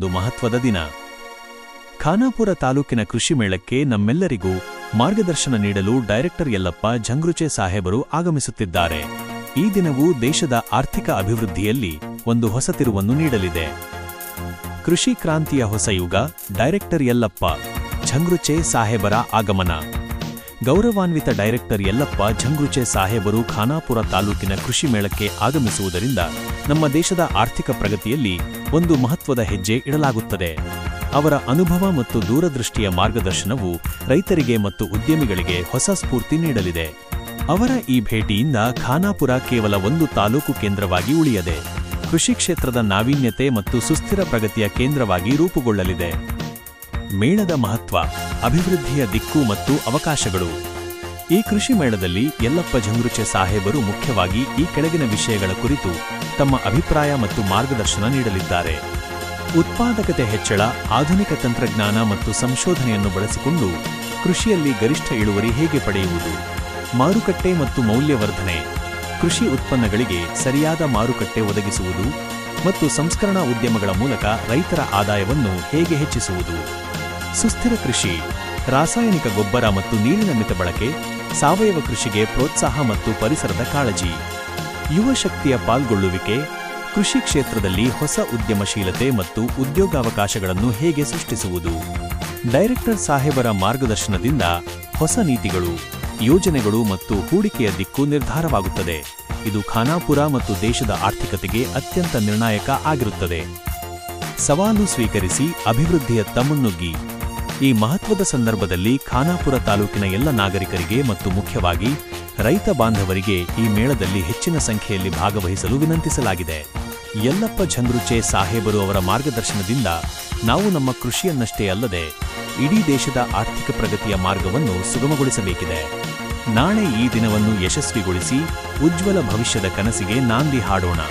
ಒಂದು ಮಹತ್ವದ ದಿನ. ಖಾನಾಪುರ ತಾಲೂಕಿನ ಕೃಷಿ ಮೇಳಕ್ಕೆ ನಮ್ಮೆಲ್ಲರಿಗೂ ಮಾರ್ಗದರ್ಶನ ನೀಡಲು ಡೈರೆಕ್ಟರ್ ಯಲ್ಲಪ್ಪ ಝಂಗ್ರುಚೆ ಸಾಹೇಬರು ಆಗಮಿಸುತ್ತಿದ್ದಾರೆ. ಈ ದಿನವು ದೇಶದ ಆರ್ಥಿಕ ಅಭಿವೃದ್ಧಿಯಲ್ಲಿ ಒಂದು ಹೊಸ ತಿರುವನ್ನು ನೀಡಲಿದೆ. ಕೃಷಿ ಕ್ರಾಂತಿಯ ಹೊಸ ಯುಗ. ಡೈರೆಕ್ಟರ್ ಯಲ್ಲಪ್ಪ ಝಂಗ್ರುಚೆ ಸಾಹೇಬರ ಆಗಮನ. ಗೌರವಾನ್ವಿತ ಡೈರೆಕ್ಟರ್ ಯಲ್ಲಪ್ಪ ಝಂಗ್ರುಚೆ ಸಾಹೇಬರು ಖಾನಾಪುರ ತಾಲೂಕಿನ ಕೃಷಿ ಮೇಳಕ್ಕೆ ಆಗಮಿಸುವುದರಿಂದ ನಮ್ಮ ದೇಶದ ಆರ್ಥಿಕ ಪ್ರಗತಿಯಲ್ಲಿ ಒಂದು ಮಹತ್ವದ ಹೆಜ್ಜೆ ಇಡಲಾಗುತ್ತದೆ. ಅವರ ಅನುಭವ ಮತ್ತು ದೂರದೃಷ್ಟಿಯ ಮಾರ್ಗದರ್ಶನವು ರೈತರಿಗೆ ಮತ್ತು ಉದ್ಯಮಿಗಳಿಗೆ ಹೊಸ ಸ್ಫೂರ್ತಿ ನೀಡಲಿದೆ. ಅವರ ಈ ಭೇಟಿಯಿಂದ ಖಾನಾಪುರ ಕೇವಲ ಒಂದು ತಾಲೂಕು ಕೇಂದ್ರವಾಗಿ ಉಳಿಯದೆ ಕೃಷಿ ಕ್ಷೇತ್ರದ ನಾವೀನ್ಯತೆ ಮತ್ತು ಸುಸ್ಥಿರ ಪ್ರಗತಿಯ ಕೇಂದ್ರವಾಗಿ ರೂಪುಗೊಳ್ಳಲಿದೆ. ಮೇಳದ ಮಹತ್ವ, ಅಭಿವೃದ್ಧಿಯ ದಿಕ್ಕು ಮತ್ತು ಅವಕಾಶಗಳು. ಈ ಕೃಷಿ ಮೇಳದಲ್ಲಿ ಯಲ್ಲಪ್ಪ ಝಂಗ್ರುಚೆ ಸಾಹೇಬರು ಮುಖ್ಯವಾಗಿ ಈ ಕೆಳಗಿನ ವಿಷಯಗಳ ಕುರಿತು ತಮ್ಮ ಅಭಿಪ್ರಾಯ ಮತ್ತು ಮಾರ್ಗದರ್ಶನ ನೀಡಲಿದ್ದಾರೆ. ಉತ್ಪಾದಕತೆ ಹೆಚ್ಚಳ, ಆಧುನಿಕ ತಂತ್ರಜ್ಞಾನ ಮತ್ತು ಸಂಶೋಧನೆಯನ್ನು ಬಳಸಿಕೊಂಡು ಕೃಷಿಯಲ್ಲಿ ಗರಿಷ್ಠ ಇಳುವರಿ ಹೇಗೆ ಪಡೆಯುವುದು, ಮಾರುಕಟ್ಟೆ ಮತ್ತು ಮೌಲ್ಯವರ್ಧನೆ, ಕೃಷಿ ಉತ್ಪನ್ನಗಳಿಗೆ ಸರಿಯಾದ ಮಾರುಕಟ್ಟೆ ಒದಗಿಸುವುದು ಮತ್ತು ಸಂಸ್ಕರಣಾ ಉದ್ಯಮಗಳ ಮೂಲಕ ರೈತರ ಆದಾಯವನ್ನು ಹೇಗೆ ಹೆಚ್ಚಿಸುವುದು, ಸುಸ್ಥಿರ ಕೃಷಿ, ರಾಸಾಯನಿಕ ಗೊಬ್ಬರ ಮತ್ತು ನೀರಿನ ಮಿತ ಬಳಕೆ, ಸಾವಯವ ಕೃಷಿಗೆ ಪ್ರೋತ್ಸಾಹ ಮತ್ತು ಪರಿಸರದ ಕಾಳಜಿ, ಯುವ ಶಕ್ತಿಯ ಪಾಲ್ಗೊಳ್ಳುವಿಕೆ, ಕೃಷಿ ಕ್ಷೇತ್ರದಲ್ಲಿ ಹೊಸ ಉದ್ಯಮಶೀಲತೆ ಮತ್ತು ಉದ್ಯೋಗಾವಕಾಶಗಳನ್ನು ಹೇಗೆ ಸೃಷ್ಟಿಸುವುದು. ಡೈರೆಕ್ಟರ್ ಸಾಹೇಬರ ಮಾರ್ಗದರ್ಶನದಿಂದ ಹೊಸ ನೀತಿಗಳು, ಯೋಜನೆಗಳು ಮತ್ತು ಹೂಡಿಕೆಯ ದಿಕ್ಕು ನಿರ್ಧಾರವಾಗುತ್ತದೆ. ಇದು ಖಾನಾಪುರ ಮತ್ತು ದೇಶದ ಆರ್ಥಿಕತೆಗೆ ಅತ್ಯಂತ ನಿರ್ಣಾಯಕ ಆಗಿರುತ್ತದೆ. ಸವಾಲು ಸ್ವೀಕರಿಸಿ ಅಭಿವೃದ್ಧಿಯತ್ತ ಮುನ್ನುಗ್ಗಿ. ಈ ಮಹತ್ವದ ಸಂದರ್ಭದಲ್ಲಿ ಖಾನಾಪುರ ತಾಲೂಕಿನ ಎಲ್ಲ ನಾಗರಿಕರಿಗೆ ಮತ್ತು ಮುಖ್ಯವಾಗಿ ರೈತ ಬಾಂಧವರಿಗೆ ಈ ಮೇಳದಲ್ಲಿ ಹೆಚ್ಚಿನ ಸಂಖ್ಯೆಯಲ್ಲಿ ಭಾಗವಹಿಸಲು ವಿನಂತಿಸಲಾಗಿದೆ. ಯಲ್ಲಪ್ಪ ಝಂಗ್ರುಚೆ ಸಾಹೇಬರು ಅವರ ಮಾರ್ಗದರ್ಶನದಿಂದ ನಾವು ನಮ್ಮ ಕೃಷಿಯನ್ನಷ್ಟೇ ಅಲ್ಲದೆ ಇಡೀ ದೇಶದ ಆರ್ಥಿಕ ಪ್ರಗತಿಯ ಮಾರ್ಗವನ್ನು ಸುಗಮಗೊಳಿಸಬೇಕಿದೆ. ನಾಳೆ ಈ ದಿನವನ್ನು ಯಶಸ್ವಿಗೊಳಿಸಿ ಉಜ್ವಲ ಭವಿಷ್ಯದ ಕನಸಿಗೆ ನಾಂದಿ ಹಾಡೋಣ.